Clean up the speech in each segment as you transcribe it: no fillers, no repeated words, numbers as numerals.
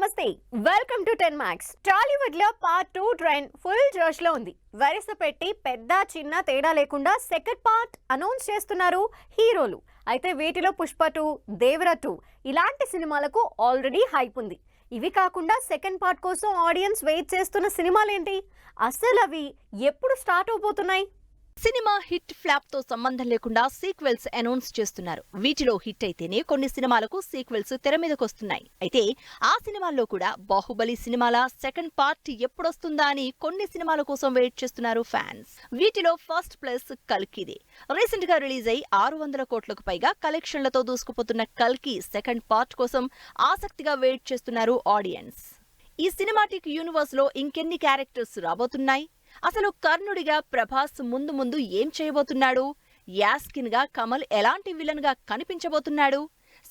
నమస్తే welcome to 10 max. Tollywood లో part 2 train full జోష్ లో ఉంది. వరుస పెట్టి పెద్ద చిన్న తేడా లేకుండా సెకండ్ పార్ట్ అనౌన్స్ చేస్తున్నారు హీరోలు. అయితే వీటిలో పుష్ప 2, దేవర 2 ఇలాంటి సినిమాలకు ఆల్రెడీ హైప్ ఉంది. ఇవి కాకుండా సెకండ్ పార్ట్ కోసం ఆడియన్స్ వెయిట్ చేస్తున్న సినిమాలేంటి, అసలు అవి ఎప్పుడు స్టార్ట్ అవబోతున్నాయి? సినిమా హిట్ ఫ్లాప్ తో సంబంధం లేకుండా సీక్వెల్స్ అనౌన్స్ చేస్తున్నారు. వీటిలో హిట్ అయితేనే కొన్ని సినిమాలకు సీక్వెల్స్ తెర మీదకొస్తున్నాయి. అయితే ఆ సినిమాల్లో కూడా బాహుబలి సినిమాల సెకండ్ పార్ట్ ఎప్పుడొస్తుందా అని కొన్ని సినిమాల కోసం వెయిట్ చేస్తున్నారు ఫ్యాన్స్. వీటిలో ఫస్ట్ ప్లేస్ కల్కిదే. రీసెంట్ గా రిలీజ్ అయి 600 కోట్లకు పైగా కలెక్షన్లతో దూసుకుపోతున్న కల్కి సెకండ్ పార్ట్ కోసం ఆసక్తిగా వెయిట్ చేస్తున్నారు ఆడియన్స్. ఈ సినిమాటిక్ యూనివర్స్ లో ఇంకెన్ని క్యారెక్టర్స్ రాబోతున్నాయి? అసలు కర్ణుడిగా ప్రభాస్ ముందు ఏం చేయబోతున్నాడు? యాస్కిన్ గా కమల్ ఎలాంటి విలన్ గా కనిపించబోతున్నాడు?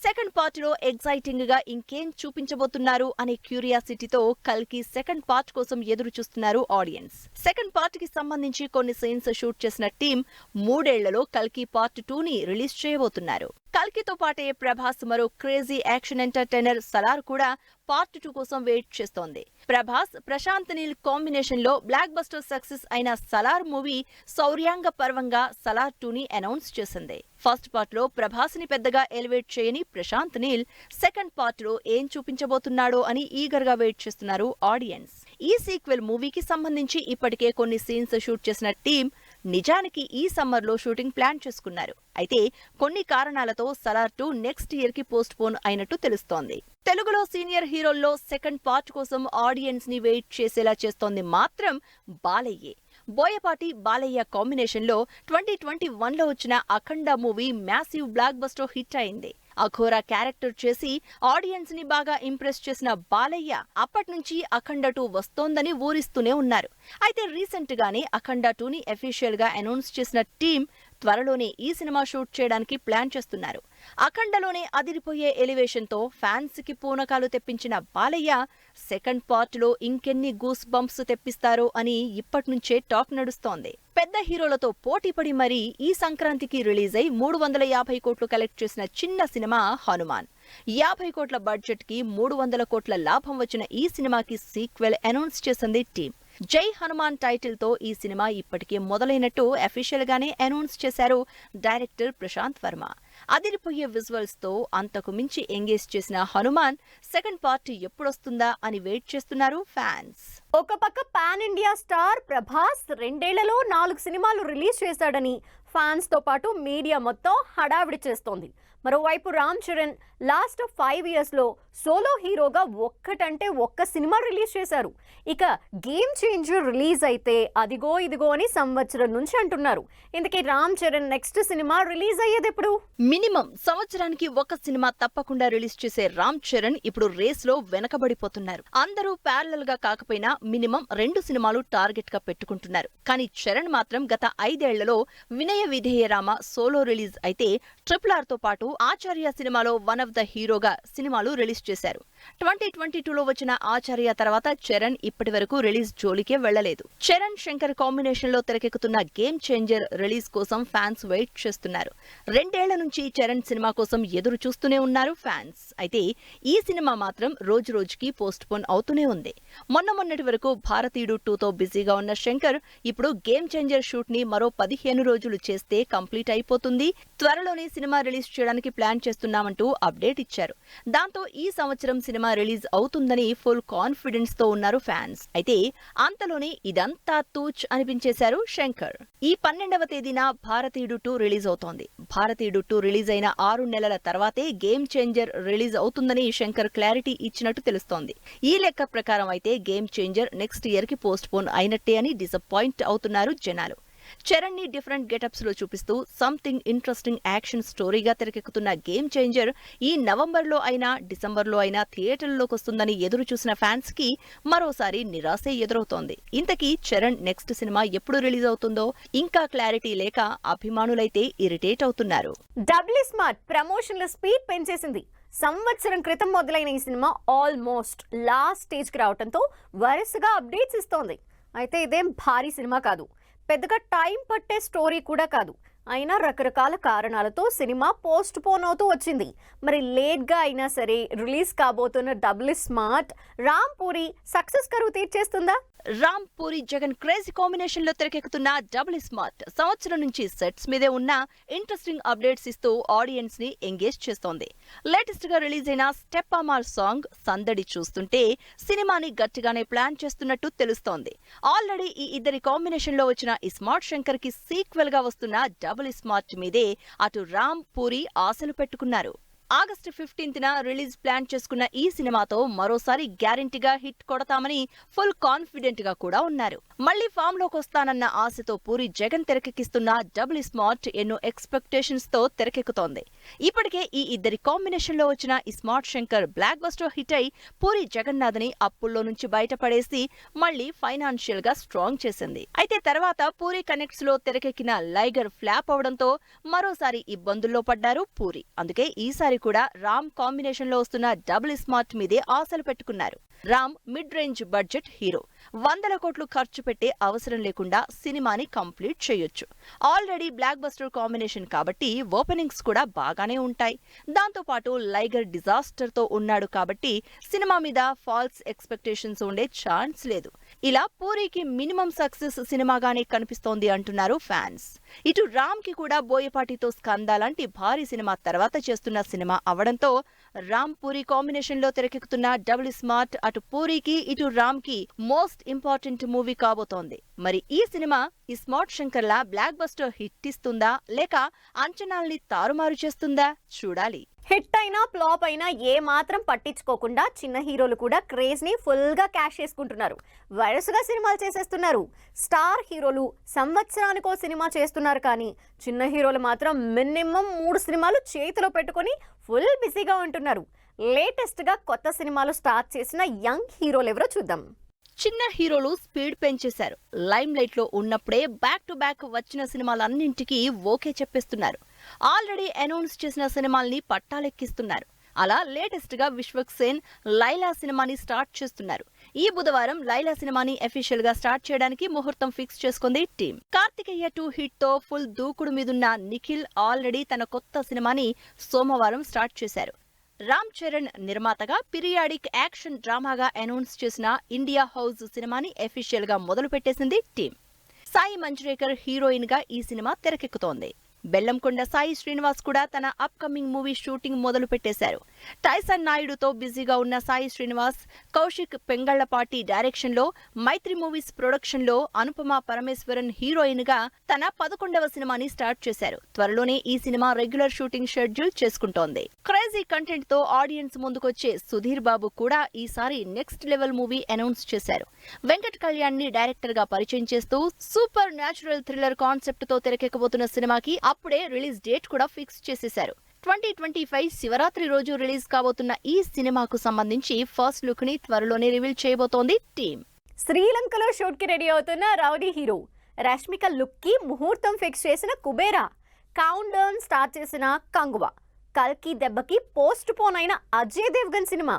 సెకండ్ పార్ట్ లో ఎగ్జైటింగ్ గా ఇంకేం చూపించబోతున్నారు అనే క్యూరియాసిటీతో కల్కి సెకండ్ పార్ట్ కోసం ఎదురు చూస్తున్నారు ఆడియన్స్. సెకండ్ పార్ట్ కి సంబంధించి కొన్ని సీన్స్ షూట్ చేసిన టీం 3 ఏళ్లలో కల్కి పార్ట్ 2 ని రిలీజ్ చేయబోతున్నారు. కల్కితో పాటే ప్రభాస్ మరో క్రేజీ యాక్షన్ ఎంటర్టైనర్ సలార్ కూడా పార్ట్ 2 కోసం వెయిట్ చేస్తోంది. ప్రభాస్, ప్రశాంత్ నీల్ కాంబినేషన్ లో బ్లాక్ బస్టర్ సక్సెస్ అయిన సలార్ మూవీ శౌర్యాంగ పర్వంగా సలార్ 2 ని అనౌన్స్ చేసింది. ఫస్ట్ పార్ట్ లో ప్రభాస్ ని పెద్దగా ఎలివేట్ చేయని ప్రశాంత్ నీల్ సెకండ్ పార్ట్ లో ఏం చూపించబోతున్నాడో అని ఈగర్ గా వెయిట్ చేస్తున్నారు ఆడియన్స్. ఈ సీక్వెల్ మూవీకి సంబంధించి ఇప్పటికే కొన్ని సీన్స్ షూట్ చేసిన టీం నిజానికి ఈ సమ్మర్ లో షూటింగ్ ప్లాన్ చేసుకున్నారు. అయితే కొన్ని కారణాలతో సలార్ 2 నెక్స్ట్ ఇయర్ కి పోస్ట్ పోన్ అయినట్టు తెలుస్తోంది. తెలుగులో సీనియర్ హీరోల్లో సెకండ్ పార్ట్ కోసం ఆడియన్స్ ని వెయిట్ చేసేలా చేస్తోంది మాత్రం బాలయ్యే. బోయపాటి బాలయ్య కాంబినేషన్ లో 2021 లో వచ్చిన Akhanda movie massive blockbuster hit అయింది. అఘోరా క్యారెక్టర్ చేసి ఆడియన్స్ ని బాగా ఇంప్రెస్ చేసిన బాలయ్య అప్పటి నుంచి అఖండ 2 వస్తోందని ఊరిస్తూనే ఉన్నారు. అయితే రీసెంట్ గానే అఖండ 2 ని అఫీషియల్ గా అనౌన్స్ చేసిన టీం త్వరలోనే ఈ సినిమా షూట్ చేయడానికి ప్లాన్ చేస్తున్నారు. అఖండలోనే అదిరిపోయే ఎలివేషన్ తో ఫ్యాన్స్ కి పూనకాలు తెప్పించిన బాలయ్య సెకండ్ పార్ట్ లో ఇంకెన్ని గూస్ బంప్స్ తెప్పిస్తారో అని ఇప్పటి నుంచే టాక్ నడుస్తోంది. పెద్ద హీరోలతో పోటీపడి మరీ ఈ సంక్రాంతికి రిలీజ్ అయి 350 కోట్లు కలెక్ట్ చేసిన చిన్న సినిమా హనుమాన్. 50 కోట్ల బడ్జెట్ కి 300 కోట్ల లాభం వచ్చిన ఈ సినిమాకి సీక్వెల్ అనౌన్స్ చేసింది టీం. జై హనుమాన్ టైటిల్ తో ఈ సినిమా ఇప్పటికే మొదలైనట్టు అఫీషియల్ గానే అనౌన్స్ చేశారు డైరెక్టర్ ప్రశాంత్ వర్మ. అదిరిపోయే విజువల్స్ తో అంతకు మించి ఎంగేజ్ చేసిన హనుమాన్ సెకండ్ పార్ట్ ఎప్పుడొస్తుందా అని వెయిట్ చేస్తున్నారు ఫ్యాన్స్. ఒక పక్క పాన్ ఇండియా స్టార్ ప్రభాస్ 2 ఏళ్లలో 4 సినిమాలు రిలీజ్ చేశాడని ఫ్యాన్స్ తో పాటు మీడియా మొత్తం హడావిడి చేస్తోంది. మరోవైపు రామ్ చరణ్ లాస్ట్ 5 ఇయర్స్ లో సోలో హీరోగా ఒక్కటంటే ఒక్క సినిమా రిలీజ్ చేశారు. ఇక గేమ్ చేంజర్ రిలీజ్ అయితే అదిగో ఇదిగో అని సంవత్సరం నుంచి అంటున్నారు. ఇందుకే Ram Charan next cinema release అయ్యేది ఎప్పుడు? మినిమం సంవత్సరానికి ఒక సినిమా తప్పకుండా రిలీజ్ చేసే రామ్ చరణ్ ఇప్పుడు రేస్ లో వెనకబడిపోతున్నారు. అందరూ ప్యారలల్ గా కాకపోయినా మినిమం 2 సినిమాలు టార్గెట్ గా పెట్టుకుంటున్నారు. కానీ చరణ్ మాత్రం గత 5 ఏళ్లలో వినయ విధేయరామ సోలో రిలీజ్ అయితే RRR తో పాటు ఆచార్య సినిమాలో వన్ ఆఫ్ ద హీరోగా సినిమాలు రిలీజ్ చేశారు. 2022లో వచ్చిన ఆచార్య తర్వాత చరణ్ ఇప్పటి వరకు రిలీజ్ జోలికే వెళ్లలేదు. చరణ్ శంకర్ కాంబినేషన్ లో తెరకెక్కుతున్న గేమ్ చేంజర్ రిలీజ్ కోసం ఫ్యాన్స్ వెయిట్ చేస్తున్నారు. 2 ఏళ్ల నుంచి చరణ్ సినిమా కోసం ఎదురు చూస్తూనే ఉన్నారు ఫ్యాన్స్. అయితే ఈ సినిమా మాత్రం రోజు రోజుకి పోస్ట్ పోన్ అవుతూనే ఉంది. మొన్నటి వరకు భారతీయుడు 2తో బిజీగా ఉన్న శంకర్ ఇప్పుడు గేమ్ చేంజర్ షూట్ ని మరో 15 రోజులు చేస్తే కంప్లీట్ అయిపోతుంది. త్వరలోనే సినిమా రిలీజ్ చేయడానికి ప్లాన్ చేస్తున్నామంటూ అప్డేట్ ఇచ్చారు. దాంతో ఈ సంవత్సరం సినిమా రిలీజ్ అవుతుందని ఫుల్ కాన్ఫిడెన్స్ తో ఉన్నారు ఫ్యాన్స్. అయితే అంతలోనే ఇదంతా తూచ్ అనిపించేశారు శంకర్. ఈ 12వ తేదీన భారతీయుడు 2 రిలీజ్ అవుతోంది. భారతీయుడు 2 రిలీజ్ అయిన 6 నెలల తర్వాతే గేమ్ చేంజర్ రిలీజ్ అవుతుందని శంకర్ క్లారిటీ ఇచ్చినట్టు తెలుస్తోంది. ఈ లెక్క ప్రకారం అయితే గేమ్ చేంజర్ నెక్స్ట్ ఇయర్ కి పోస్ట్ పోన్ అయినట్టే అని డిసప్పాయింట్ అవుతున్నారు జనాలు. చరణ్ ని డిఫరెంట్ గెటప్స్ లో చూపిస్తూ సంథింగ్ ఇంట్రెస్టింగ్ యాక్షన్ స్టోరీగా తెరకెక్కుతున్న గేమ్ చేంజర్ ఈ నవంబర్లో అయినా డిసెంబర్లో అయినా థియేటర్లోకి వస్తుందని ఎదురు చూసిన ఫ్యాన్స్ కి మరోసారి నిరాశే ఎదురవుతోంది. ఇంతకీ చరణ్ నెక్స్ట్ సినిమా ఎప్పుడు రిలీజ్ అవుతుందో ఇంకా క్లారిటీ లేక అభిమానులైతే ఇరిటేట్ అవుతున్నారు. డబ్ల్యూ స్మార్ట్ ప్రమోషన్ల స్పీడ్ పెంచేసింది. సంవత్సరం క్రితం మొదలైన ఈ సినిమా ఆల్మోస్ట్ లాస్ట్ స్టేజ్ కి రావడంతో వరుసగా అప్డేట్స్ ఇస్తోంది. అయితే ఇదేం భారీ సినిమా కాదు, పెద్దగా టైం పట్టే స్టోరీ కూడా కాదు. అయినా రకరకాల కారణాలతో సినిమా పోస్ట్ పోన్ అవుతూ వచ్చింది. మరి లేట్గా అయినా సరే రిలీజ్ కాబోతున్న double smart Ram Puri success కరువు తీర్చేస్తుందా? రామ్ పూరి జగన్ క్రేజీ కాంబినేషన్ లో తెరకెక్కుతున్న డబుల్ స్మార్ట్ సంవత్సరం నుంచి సెట్స్ మీదే ఉన్న ఇంట్రెస్టింగ్ అప్డేట్స్ ఇస్తూ ఆడియన్స్ ని ఎంగేజ్ చేస్తోంది. లేటెస్ట్ గా రిలీజ్ అయిన స్టెప్ అమాల్ సాంగ్ సందడి చూస్తుంటే సినిమాని గట్టిగానే ప్లాన్ చేస్తున్నట్టు తెలుస్తోంది. ఆల్రెడీ ఈ ఇద్దరి కాంబినేషన్ లో వచ్చిన ఈ స్మార్ట్ శంకర్ కి సీక్వెల్ గా వస్తున్న డబుల్ స్మార్ట్ మీదే అటు రామ్ పూరి ఆశలు పెట్టుకున్నారు. ఆగస్టు 15న రిలీజ్ ప్లాన్ చేసుకున్న ఈ సినిమాతో మరోసారి గ్యారెంటీగా హిట్ కొడతామని ఫుల్ కాన్ఫిడెంట్ గా కూడా ఉన్నారు. మళ్లీ ఫామ్ లోకి వస్తానన్న ఆశతో పూరి జగన్ తెరకెక్కిస్తున్న డబుల్ స్మార్ట్ ఎన్నో ఎక్స్పెక్టేషన్స్ తో తెరకెక్కుతోంది. ఇప్పటికే ఈ ఇద్దరి కాంబినేషన్ లో వచ్చిన ఈ smart Shankar block buster hit అయి పూరి జగన్నాథ్ ని అప్పుల్లో నుంచి బయటపడేసి మళ్లీ ఫైనాన్షియల్ గా స్ట్రాంగ్ చేసింది. అయితే తర్వాత పూరి కనెక్ట్స్ లో తెరకెక్కిన లైగర్ ఫ్లాప్ అవడంతో మరోసారి ఇబ్బందుల్లో పడ్డారు పూరి. అందుకే ఈసారి కూడా రామ్ కాంబినేషన్ లో వస్తున్న డబుల్ స్మార్ట్ మీదే ఆశలు పెట్టుకున్నారు. Ram mid range budget hero, 100 కోట్లు ఖర్చు పెట్టే అవసరం లేకుండా సినిమాని కంప్లీట్ చేయొచ్చు. ఆల్రెడీ బ్లాక్ బస్టర్ కాంబినేషన్ కాబట్టి ఓపెనింగ్స్ కూడా బాగానే ఉంటాయి. దాంతో పాటు లైగర్ డిజాస్టర్ తో ఉన్నాడు కాబట్టి సినిమా మీద ఫాల్స్ ఎక్స్పెక్టేషన్స్ ఉండే ఛాన్స్ లేదు. ఇలా పూరికి మినిమం సక్సెస్ సినిమాగానే కనిపిస్తోంది అంటున్నారు ఫ్యాన్స్. ఇటు రామ్ కి కూడా బోయపాటితో స్కంద లాంటి భారీ సినిమా తర్వాత చేస్తున్న సినిమా అవడంతో రామ్ పూరి కాంబినేషన్ లో తెరకెక్కుతున్న డబుల్ స్మార్ట్ అటు పూరికి ఇటు రామ్ కి మోస్ట్ ఇంపార్టెంట్ మూవీ కాబోతోంది. మరి ఈ సినిమా ఈ స్మార్ట్ శంకర్ లా బ్లాక్ బస్టర్ హిట్ ఇస్తుందా లేక అంచనాల్ని తారుమారు చేస్తుందా చూడాలి. హిట్ అయినా ఫ్లాప్ అయినా ఏ మాత్రం పట్టించుకోకుండా చిన్న హీరోలు కూడా క్రేజ్ ని ఫుల్ గా క్యాష్ చేసుకుంటున్నారు. వరుసగా సినిమాలు చేసేస్తున్నారు. స్టార్ హీరోలు సంవత్సరానికో సినిమా చేస్తున్నారు, కానీ చిన్న హీరోలు మాత్రం మినిమం 3 సినిమాలు చేతిలో పెట్టుకుని ఫుల్ బిజీగా ఉంటున్నారు. లేటెస్ట్ గా కొత్త సినిమాలు స్టార్ట్ చేసిన యంగ్ హీరోలు ఎవరో చూద్దాం. చిన్న హీరోలు స్పీడ్ పెంచేశారు. లైమ్ లైట్ లో ఉన్నప్పుడే బ్యాక్ టు బ్యాక్ వచ్చిన సినిమాలన్నింటికీ ఓకే చెప్పేస్తున్నారు. ఆల్రెడీ అనౌన్స్ చేసిన సినిమాల్ని పట్టాలెక్కిస్తున్నారు. అలా లేటెస్ట్ గా విశ్వక్ సేన్ లైలా సినిమాని స్టార్ట్ చేస్తున్నారు. ఈ బుధవారం లైలా సినిమాని అఫీషియల్ గా స్టార్ట్ చేయడానికి ముహూర్తం ఫిక్స్ చేసుకుంది టీం. కార్తికేయ 2 హిట్ తో ఫుల్ దూకుడు మీదున్న నిఖిల్ ఆల్రెడీ తన కొత్త సినిమాని సోమవారం స్టార్ట్ చేశారు. రామ్ చరణ్ నిర్మాతగా పీరియాడిక్ యాక్షన్ డ్రామాగా అనౌన్స్ చేసిన ఇండియా హౌస్ సినిమాని అఫీషియల్ గా మొదలు పెట్టేసింది టీం. సాయి మంజ్రేకర్ హీరోయిన్ గా ఈ సినిమా తెరకెక్కుతోంది. బెల్లంకొండ సాయి శ్రీనివాస్ కూడా తన అప్కమింగ్ మూవీ షూటింగ్ మొదలు పెట్టేశారు. టైసన్ నాయుడుతో బిజీగా ఉన్న సాయి శ్రీనివాస్ కౌశిక్ పెంగళ్లపాటి డైరెక్షన్ లో మైత్రి మూవీస్ ప్రొడక్షన్ లో అనుపమ పరమేశ్వరన్ హీరోయిన్ గా తన 11వ సినిమాని స్టార్ట్ చేశారు. త్వరలోనే ఈ సినిమా రెగ్యులర్ షూటింగ్ షెడ్యూల్ చేసుకుంటోంది. క్రేజీ కంటెంట్ తో ఆడియన్స్ ముందుకొచ్చే సుధీర్ బాబు కూడా ఈసారి నెక్స్ట్ లెవెల్ మూవీ అనౌన్స్ చేశారు. వెంకట్ కళ్యాణ్ ని డైరెక్టర్ గా పరిచయం చేస్తూ సూపర్ న్యాచురల్ థ్రిల్లర్ కాన్సెప్ట్ తో తెరకెక్కబోతున్న సినిమాకి అప్పుడే రిలీజ్ డేట్ కూడా ఫిక్స్ చేసేశారు. 2025 శివరాత్రి రోజు రిలీజ్ కాబోతున్న ఈ సినిమాకు సంబంధించి ఫస్ట్ లుక్ ని త్వరలోనే రివీల్ చేయబోతోంది టీం. శ్రీలంకలో షూట్ కి రెడీ అవుతున్న రౌడీ హీరో రష్మిక లుక్ కి ముహూర్తం ఫిక్స్ చేసిన కుబేరా, కౌంట్ డౌన్ స్టార్ట్ చేసిన కంగువా, కల్కి దెబ్బకి పోస్ట్ పోన్ అయిన అజయ్ దేవ్గన్ సినిమా,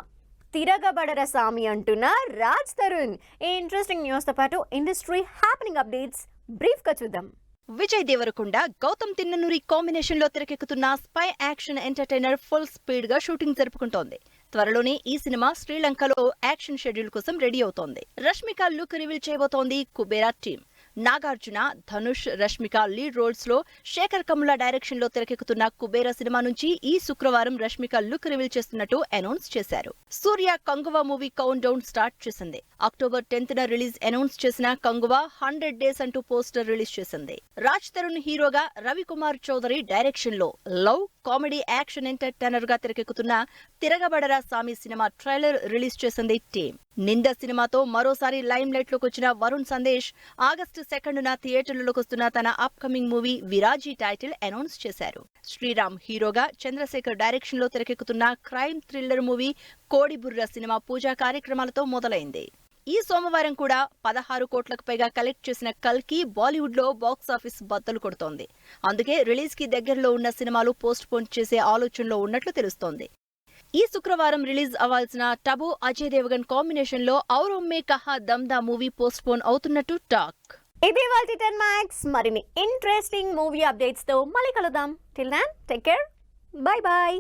తిరగబడర సామి అంటున్న రాజ్ తరుణ్. ఈ ఇంట్రెస్టింగ్ న్యూస్ తో పాటు ఇండస్ట్రీ హ్యాపెనింగ్ అప్డేట్స్ బ్రీఫ్ గా చూద్దాం. విజయ్ దేవరకొండ గౌతమ్ తిన్ననూరి కాంబినేషన్ లో తెరకెక్కుతున్న spy action entertainer full speed గా షూటింగ్ జరుపుకుంటోంది. త్వరలోనే ఈ సినిమా శ్రీలంకలో యాక్షన్ షెడ్యూల్ కోసం రెడీ అవుతోంది. రష్మిక లుక్ రివీల్ చేయబోతోంది Kubera team. Nagarjuna, Dhanush, Rashmika lead roles లో శేఖర్ కమ్ముల డైరెక్షన్ లో తెరకెక్కుతున్న కుబేరా సినిమా నుంచి ఈ శుక్రవారం రష్మిక లుక్ రివీల్ చేస్తున్నట్టు అనౌన్స్ చేశారు. Suriya Kanguva movie countdown start చేసింది. అక్టోబర్ 10న రిలీజ్ అనౌన్స్ చేసిన కంగువా 100 డేస్ అంటూ పోస్టర్ రిలీజ్ చేసింది. రాజ్ తరుణ్ హీరోగా రవికుమార్ చౌదరి డైరెక్షన్ లో లవ్ కామెడీ యాక్షన్ ఎంటర్టైనర్ గా తెరకెక్కుతున్న తిరగబడరా సామి సినిమా ట్రైలర్ రిలీజ్ చేసింది టీం. నింద సినిమాతో మరోసారి లైమ్ లైట్ లోకి వచ్చిన వరుణ్ సందేశ్ ఆగస్టు 2న థియేటర్లలోకి వస్తున్న తన upcoming movie Viraaji title announce చేశారు. శ్రీరామ్ హీరోగా చంద్రశేఖర్ డైరెక్షన్ లో తెరకెక్కుతున్న crime thriller movie Kodiburra cinema పూజా కార్యక్రమాలతో మొదలైంది. ఈ సోమవారం కూడా 16 కోట్లకు పైగా కలెక్ట్ చేసిన కల్కి బాలీవుడ్ లో బాక్సాఫీస్ బద్దలు కొడుతోంది. అందుకే రిలీజ్ కి దగ్గరలో ఉన్న సినిమాలు పోస్ట్ పోన్ చేసే ఆలోచనలో ఉన్నట్లు తెలుస్తోంది. ఈ శుక్రవారం రిలీజ్ అవ్వాల్సిన టబు అజయ్ దేవగన్ కాంబినేషన్ లో ఔర్ మే కహా దమ్దా మూవీ పోస్ట్ పోన్ అవుతున్నట్టు టాక్. ఇది వాళ్ళ 10 మ్యాక్స్ మరిన్ని ఇంట్రెస్టింగ్ మూవీ అప్డేట్స్ తో మళ్ళీ కలుద్దాం. Till then take care, bye by.